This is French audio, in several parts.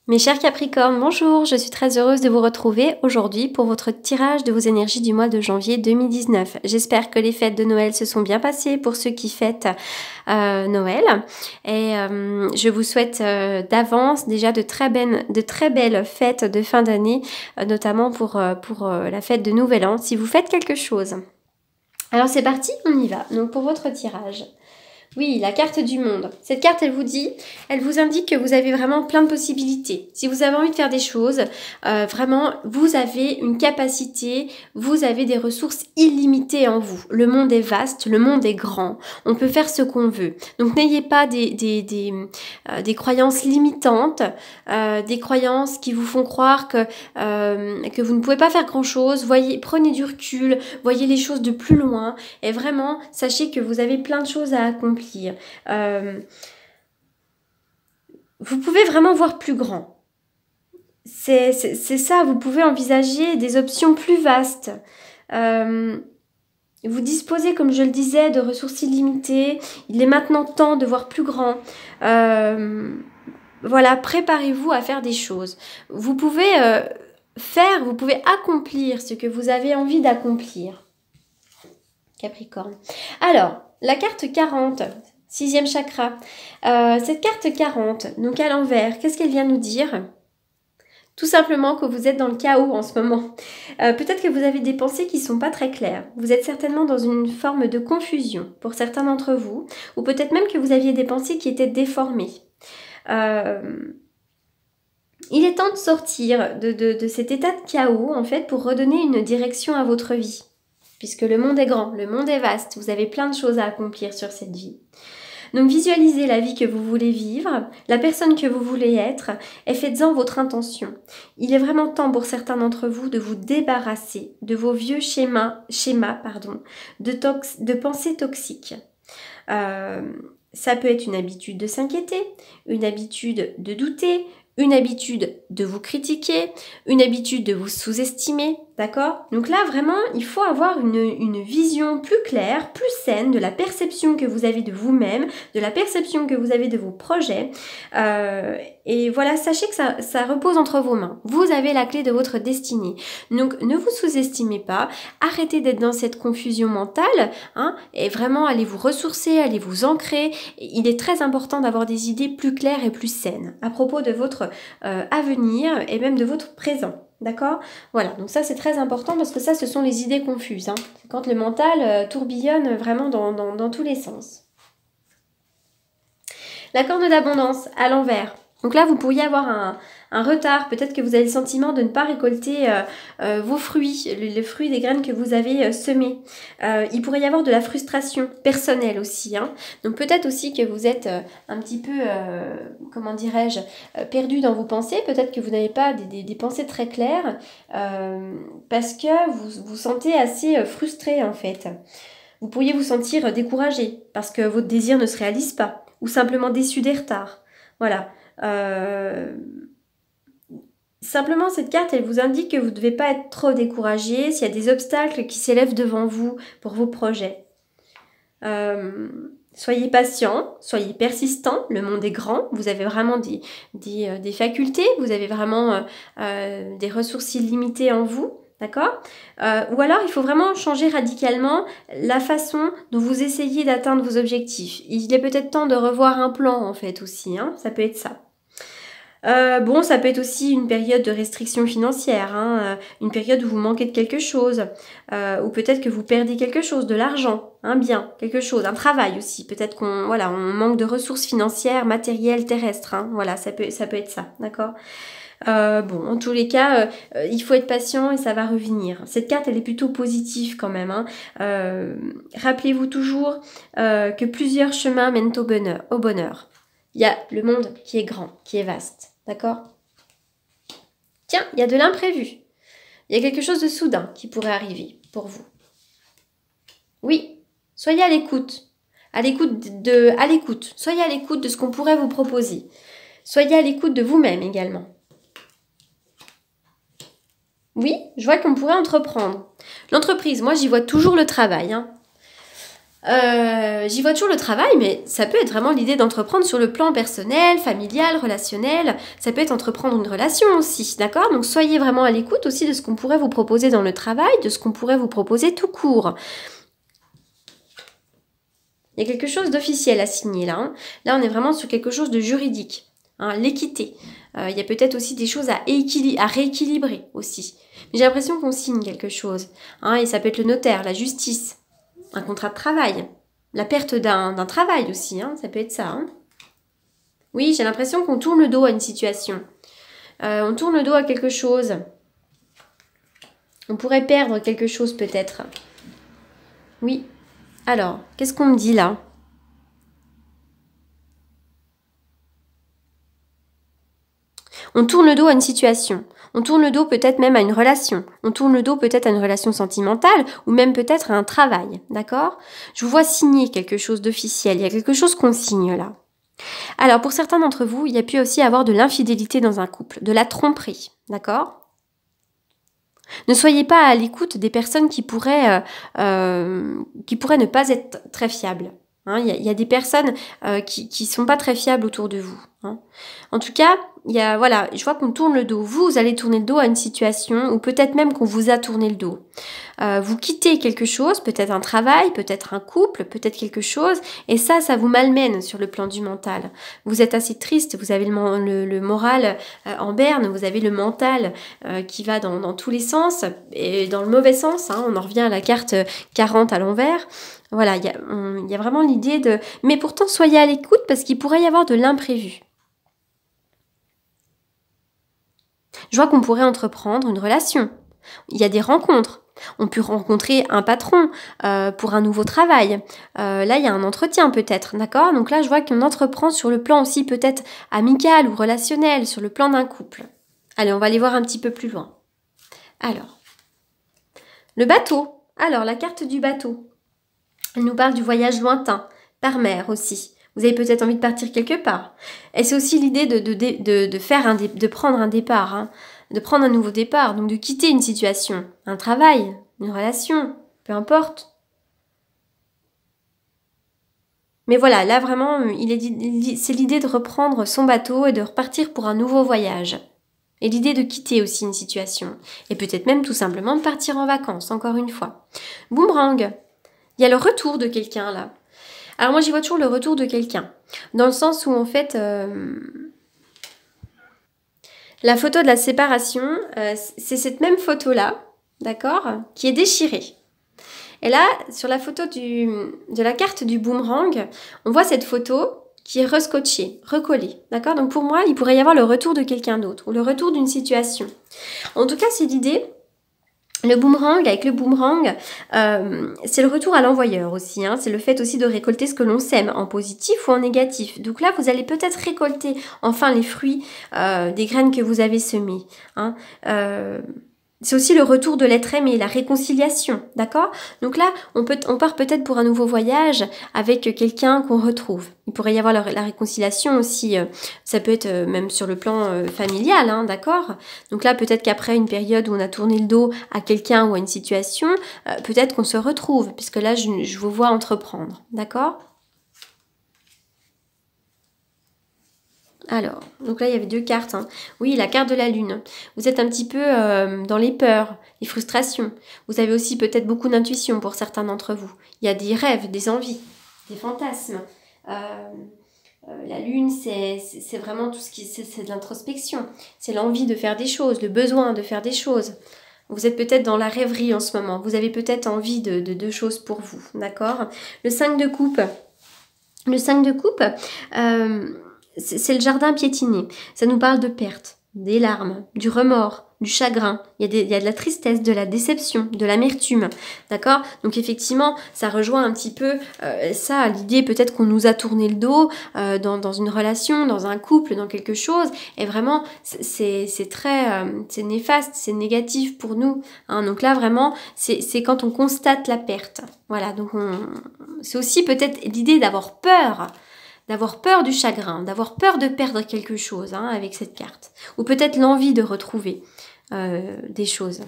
Mes chers Capricornes, bonjour, je suis très heureuse de vous retrouver aujourd'hui pour votre tirage de vos énergies du mois de janvier 2019. J'espère que les fêtes de Noël se sont bien passées pour ceux qui fêtent Noël et je vous souhaite d'avance déjà de très belles fêtes de fin d'année, notamment pour la fête de Nouvel An, si vous faites quelque chose. Alors c'est parti, on y va. Donc pour votre tirage. Oui, la carte du monde. Cette carte, elle vous indique que vous avez vraiment plein de possibilités. Si vous avez envie de faire des choses, vraiment, vous avez une capacité, vous avez des ressources illimitées en vous. Le monde est vaste, le monde est grand. On peut faire ce qu'on veut. Donc, n'ayez pas des croyances limitantes, des croyances qui vous font croire que vous ne pouvez pas faire grand-chose. Prenez du recul, voyez les choses de plus loin et vraiment, sachez que vous avez plein de choses à accomplir. Vous pouvez vraiment voir plus grand. C'est ça, vous pouvez envisager des options plus vastes. Vous disposez, comme je le disais, de ressources illimitées. Il est maintenant temps de voir plus grand. Voilà, préparez-vous à faire des choses. Vous pouvez vous pouvez accomplir ce que vous avez envie d'accomplir. Capricorne. Alors, la carte 40, 6e chakra. Cette carte 40, donc à l'envers, qu'est-ce qu'elle vient nous dire? Tout simplement que vous êtes dans le chaos en ce moment. Peut-être que vous avez des pensées qui ne sont pas très claires. Vous êtes certainement dans une forme de confusion pour certains d'entre vous. Ou peut-être même que vous aviez des pensées qui étaient déformées. Il est temps de sortir de cet état de chaos, en fait, pour redonner une direction à votre vie. Puisque le monde est grand, le monde est vaste, vous avez plein de choses à accomplir sur cette vie. Donc visualisez la vie que vous voulez vivre, la personne que vous voulez être, et faites-en votre intention. Il est vraiment temps pour certains d'entre vous de vous débarrasser de vos vieux schémas de pensées toxiques. Ça peut être une habitude de s'inquiéter, une habitude de douter, une habitude de vous critiquer, une habitude de vous sous-estimer, d'accord? Donc là, vraiment, il faut avoir une vision plus claire, plus saine de la perception que vous avez de vous-même, de la perception que vous avez de vos projets. Et voilà, sachez que ça repose entre vos mains. Vous avez la clé de votre destinée. Donc, ne vous sous-estimez pas, arrêtez d'être dans cette confusion mentale, hein, et vraiment, allez vous ressourcer, allez vous ancrer. Il est très important d'avoir des idées plus claires et plus saines à propos de votre avenir et même de votre présent. D'accord? Voilà, donc ça c'est très important parce que ça ce sont les idées confuses. Hein. C'est quand le mental tourbillonne vraiment dans tous les sens. La corne d'abondance à l'envers. Donc là vous pourriez avoir un retard, peut-être que vous avez le sentiment de ne pas récolter vos fruits, les fruits des graines que vous avez semées. Il pourrait y avoir de la frustration personnelle aussi. Hein. Donc peut-être aussi que vous êtes un petit peu, comment dirais-je, perdu dans vos pensées. Peut-être que vous n'avez pas des pensées très claires parce que vous vous sentez assez frustré en fait. Vous pourriez vous sentir découragé parce que votre désir ne se réalise pas ou simplement déçu des retards. Voilà. Simplement, cette carte, elle vous indique que vous ne devez pas être trop découragé s'il y a des obstacles qui s'élèvent devant vous pour vos projets. Soyez patient, soyez persistant, le monde est grand, vous avez vraiment des facultés, vous avez vraiment des ressources illimitées en vous, d'accord? Ou alors, il faut vraiment changer radicalement la façon dont vous essayez d'atteindre vos objectifs. Il est peut-être temps de revoir un plan, en fait, aussi, hein, ça peut être ça. Bon, ça peut être aussi une période de restriction financière, hein, une période où vous manquez de quelque chose, ou peut-être que vous perdez quelque chose, de l'argent, un bien, quelque chose, un travail aussi. Peut-être qu'on manque de ressources financières, matérielles, terrestres. Hein, voilà, ça peut être ça, d'accord? Bon, en tous les cas, il faut être patient et ça va revenir. Cette carte, elle est plutôt positive quand même. Hein. Rappelez-vous toujours que plusieurs chemins mènent au bonheur. Il y a le monde qui est grand, qui est vaste. D'accord? Tiens, il y a de l'imprévu. Il y a quelque chose de soudain qui pourrait arriver pour vous. Oui, soyez à l'écoute. Soyez à l'écoute de ce qu'on pourrait vous proposer. Soyez à l'écoute de vous-même également. Oui, je vois qu'on pourrait entreprendre. L'entreprise, moi j'y vois toujours le travail. Hein. J'y vois toujours le travail, mais ça peut être vraiment l'idée d'entreprendre sur le plan personnel, familial, relationnel. Ça peut être entreprendre une relation aussi, d'accord? Donc soyez vraiment à l'écoute aussi de ce qu'on pourrait vous proposer dans le travail, de ce qu'on pourrait vous proposer tout court. Il y a quelque chose d'officiel à signer là. Hein. Là, on est vraiment sur quelque chose de juridique. Hein, l'équité. Il y a peut-être aussi des choses à rééquilibrer aussi. Mais j'ai l'impression qu'on signe quelque chose. Hein, et ça peut être le notaire, la justice. Un contrat de travail, la perte d'un travail aussi, hein, ça peut être ça. Hein. Oui, j'ai l'impression qu'on tourne le dos à une situation. On tourne le dos à quelque chose. On pourrait perdre quelque chose peut-être. Oui. Alors, qu'est-ce qu'on me dit là? On tourne le dos à une situation. On tourne le dos peut-être même à une relation. On tourne le dos peut-être à une relation sentimentale ou même peut-être à un travail. D'accord? Je vous vois signer quelque chose d'officiel. Il y a quelque chose qu'on signe là. Alors, pour certains d'entre vous, il y a pu aussi avoir de l'infidélité dans un couple, de la tromperie. D'accord? Ne soyez pas à l'écoute des personnes qui pourraient ne pas être très fiables. Hein, il y a des personnes qui sont pas très fiables autour de vous. Hein. En tout cas, voilà, je vois qu'on tourne le dos. Vous allez tourner le dos à une situation ou peut-être même qu'on vous a tourné le dos. Vous quittez quelque chose, peut-être un travail, peut-être un couple, peut-être quelque chose, et ça vous malmène sur le plan du mental. Vous êtes assez triste, vous avez le moral en berne, vous avez le mental qui va dans tous les sens, et dans le mauvais sens, hein, on en revient à la carte 40 à l'envers. Voilà, il y a vraiment l'idée de... Mais pourtant, soyez à l'écoute parce qu'il pourrait y avoir de l'imprévu. Je vois qu'on pourrait entreprendre une relation. Il y a des rencontres. On peut rencontrer un patron pour un nouveau travail. Là, il y a un entretien peut-être, d'accord? Donc là, je vois qu'on entreprend sur le plan aussi peut-être amical ou relationnel, sur le plan d'un couple. Allez, on va aller voir un petit peu plus loin. Alors, le bateau. Alors, la carte du bateau. Elle nous parle du voyage lointain, par mer aussi. Vous avez peut-être envie de partir quelque part. Et c'est aussi l'idée de prendre un départ, hein, de prendre un nouveau départ, donc de quitter une situation, un travail, une relation, peu importe. Mais voilà, là vraiment, c'est l'idée de reprendre son bateau et de repartir pour un nouveau voyage. Et l'idée de quitter aussi une situation. Et peut-être même tout simplement de partir en vacances, encore une fois. Boomerang. Il y a le retour de quelqu'un là. Alors moi j'y vois toujours le retour de quelqu'un. Dans le sens où en fait, la photo de la séparation, c'est cette même photo là, d'accord, qui est déchirée. Et là, sur la photo de la carte du boomerang, on voit cette photo qui est rescotchée, recollée, d'accord. Donc pour moi, il pourrait y avoir le retour de quelqu'un d'autre ou le retour d'une situation. En tout cas, c'est l'idée. Le boomerang, avec le boomerang, c'est le retour à l'envoyeur aussi. Hein. C'est le fait aussi de récolter ce que l'on sème, en positif ou en négatif. Donc là, vous allez peut-être récolter enfin les fruits des graines que vous avez semées. Hein. C'est aussi le retour de l'être aimé, la réconciliation, d'accord? Donc là, on part peut-être pour un nouveau voyage avec quelqu'un qu'on retrouve. Il pourrait y avoir la réconciliation aussi, ça peut être même sur le plan familial, hein, d'accord? Donc là, peut-être qu'après une période où on a tourné le dos à quelqu'un ou à une situation, peut-être qu'on se retrouve, puisque là, je vous vois entreprendre, d'accord? Alors, donc là, il y avait deux cartes. Hein. Oui, la carte de la lune. Vous êtes un petit peu dans les peurs, les frustrations. Vous avez aussi peut-être beaucoup d'intuition pour certains d'entre vous. Il y a des rêves, des envies, des fantasmes. La lune, c'est vraiment tout ce qui... C'est de l'introspection. C'est l'envie de faire des choses, le besoin de faire des choses. Vous êtes peut-être dans la rêverie en ce moment. Vous avez peut-être envie de deux choses pour vous, d'accord? Le 5 de coupe. Le 5 de coupe... c'est le jardin piétiné. Ça nous parle de perte, des larmes, du remords, du chagrin. Il y a de la tristesse, de la déception, de l'amertume. D'accord? Donc effectivement, ça rejoint un petit peu ça, l'idée peut-être qu'on nous a tourné le dos dans une relation, dans un couple, dans quelque chose. Et vraiment, c'est très... c'est néfaste, c'est négatif pour nous. Hein. Donc là, vraiment, c'est quand on constate la perte. Voilà, donc c'est aussi peut-être l'idée d'avoir peur du chagrin, d'avoir peur de perdre quelque chose hein, avec cette carte. Ou peut-être l'envie de retrouver des choses.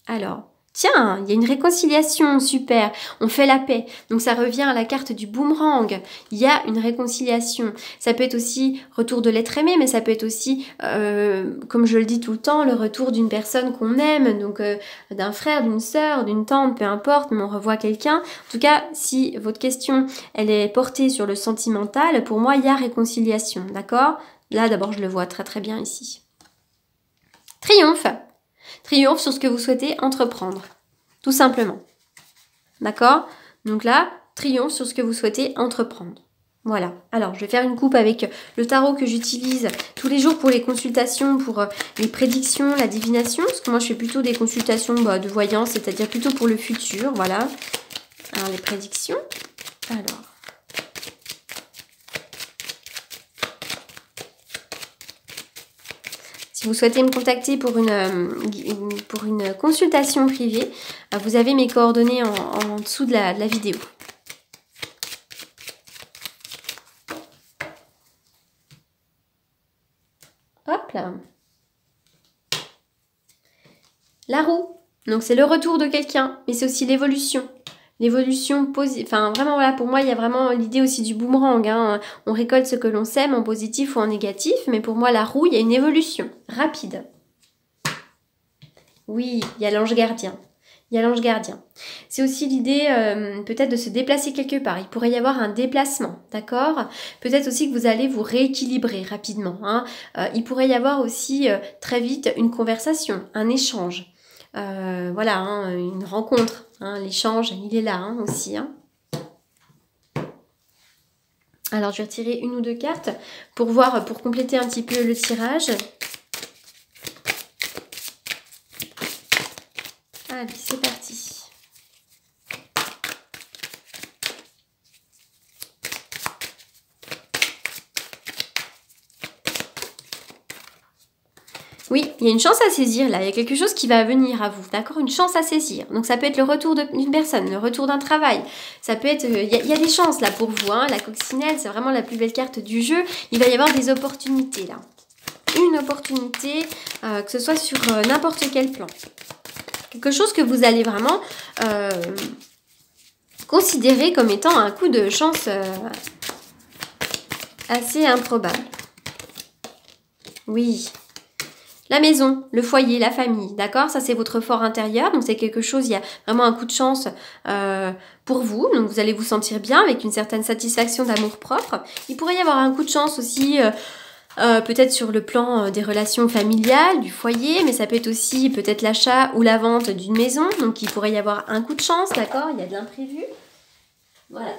Alors, Tiens, il y a une réconciliation, super, on fait la paix. Donc ça revient à la carte du boomerang, il y a une réconciliation. Ça peut être aussi retour de l'être aimé, mais ça peut être aussi, comme je le dis tout le temps, le retour d'une personne qu'on aime, donc d'un frère, d'une sœur, d'une tante, peu importe, mais on revoit quelqu'un. En tout cas, si votre question, elle est portée sur le sentimental, pour moi, il y a réconciliation, d'accord? Là, d'abord, je le vois très très bien ici. Triomphe. Triomphe sur ce que vous souhaitez entreprendre, tout simplement. D'accord? Donc là, triomphe sur ce que vous souhaitez entreprendre. Voilà. Alors, je vais faire une coupe avec le tarot que j'utilise tous les jours pour les consultations, pour les prédictions, la divination. Parce que moi, je fais plutôt des consultations de voyance, c'est-à-dire plutôt pour le futur. Voilà. Alors, les prédictions. Alors. Si vous souhaitez me contacter pour une consultation privée, vous avez mes coordonnées en dessous de la vidéo. Hop là. La roue. Donc c'est le retour de quelqu'un, mais c'est aussi l'évolution. L'évolution positive. Enfin, vraiment, voilà, pour moi, il y a vraiment l'idée aussi du boomerang. Hein. On récolte ce que l'on sème en positif ou en négatif, mais pour moi, la roue, il y a une évolution rapide. Oui, il y a l'ange gardien. Il y a l'ange gardien. C'est aussi l'idée peut-être de se déplacer quelque part. Il pourrait y avoir un déplacement, d'accord? Peut-être aussi que vous allez vous rééquilibrer rapidement. Hein. Il pourrait y avoir aussi très vite une conversation, un échange. Voilà, hein, une rencontre. Hein, l'échange, il est là hein, aussi. Hein. Alors, je vais retirer une ou deux cartes pour voir, pour compléter un petit peu le tirage. Allez, c'est parti. Oui, il y a une chance à saisir là, il y a quelque chose qui va venir à vous, d'accord? Une chance à saisir. Donc ça peut être le retour d'une personne, le retour d'un travail. Ça peut être, il y a des chances là pour vous, hein. La coccinelle, c'est vraiment la plus belle carte du jeu. Il va y avoir des opportunités là. Une opportunité, que ce soit sur n'importe quel plan. Quelque chose que vous allez vraiment considérer comme étant un coup de chance assez improbable. Oui. La maison, le foyer, la famille, d'accord? Ça, c'est votre fort intérieur. Donc, c'est quelque chose, il y a vraiment un coup de chance pour vous. Donc, vous allez vous sentir bien avec une certaine satisfaction d'amour-propre. Il pourrait y avoir un coup de chance aussi, peut-être sur le plan des relations familiales, du foyer. Mais ça peut être aussi peut-être l'achat ou la vente d'une maison. Donc, il pourrait y avoir un coup de chance, d'accord? Il y a de l'imprévu. Voilà.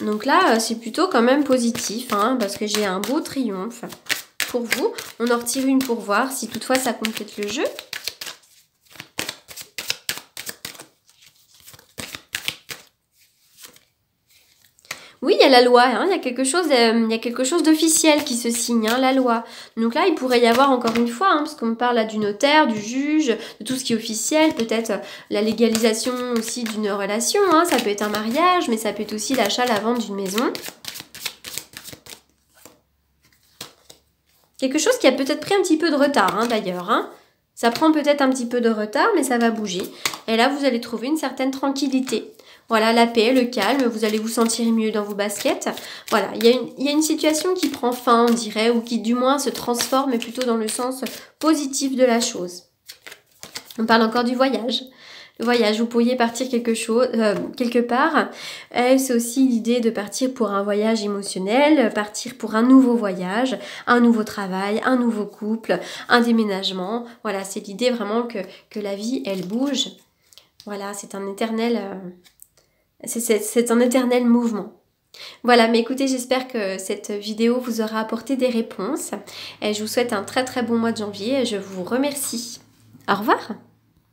Donc là, c'est plutôt quand même positif, hein, parce que j'ai un beau triomphe. Pour vous, on en retire une pour voir si toutefois ça complète le jeu. Oui, il y a la loi, hein, il y a quelque chose d'officiel qui se signe, hein, la loi. Donc là, il pourrait y avoir encore une fois, hein, parce qu'on parle là du notaire, du juge, de tout ce qui est officiel, peut-être la légalisation aussi d'une relation, hein, ça peut être un mariage, mais ça peut être aussi l'achat, la vente d'une maison. Quelque chose qui a peut-être pris un petit peu de retard, hein, d'ailleurs. Hein. Ça prend peut-être un petit peu de retard, mais ça va bouger. Et là, vous allez trouver une certaine tranquillité. Voilà, la paix, le calme, vous allez vous sentir mieux dans vos baskets. Voilà, il y a une situation qui prend fin, on dirait, ou qui du moins se transforme, mais plutôt dans le sens positif de la chose. On parle encore du voyage. Le voyage, vous pourriez partir quelque part. C'est aussi l'idée de partir pour un voyage émotionnel, partir pour un nouveau voyage, un nouveau travail, un nouveau couple, un déménagement. Voilà, c'est l'idée vraiment que la vie, elle bouge. Voilà, c'est un éternel mouvement. Voilà, mais écoutez, j'espère que cette vidéo vous aura apporté des réponses. Et je vous souhaite un très très bon mois de janvier et je vous remercie. Au revoir!